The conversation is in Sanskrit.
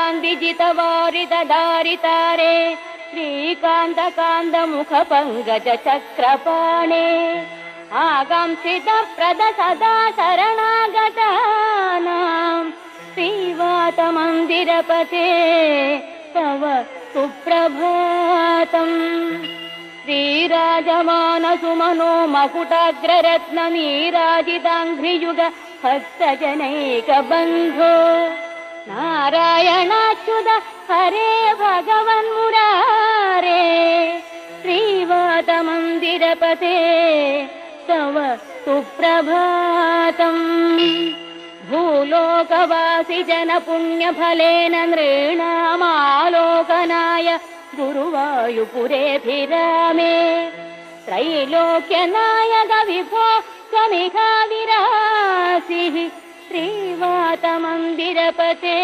कान्तिजितवारितधारितारे श्रीकान्तकान्तमुखपङ्कजचक्रपाणे आकांक्षितप्रद सदा शरणागतानां श्रीवातमन्दिरपते तव सुप्रभातम्। श्रीराजमानसुमनो मकुटाग्ररत्ननीराजिताङ्घ्रियुग भक्तजनैकबन्धो नारायणाच्युत हरे भगवन्मुरारे श्रीवातमन्दिरपते तव सुप्रभातम्। भूलोकवासि जनपुण्यफलेन नृणामालोकनाय गुरुवायुपुरेऽभिरामे त्रैलोक्यनायक विभो त्वमिह विरासिः श्रीवातमन्दिरपते।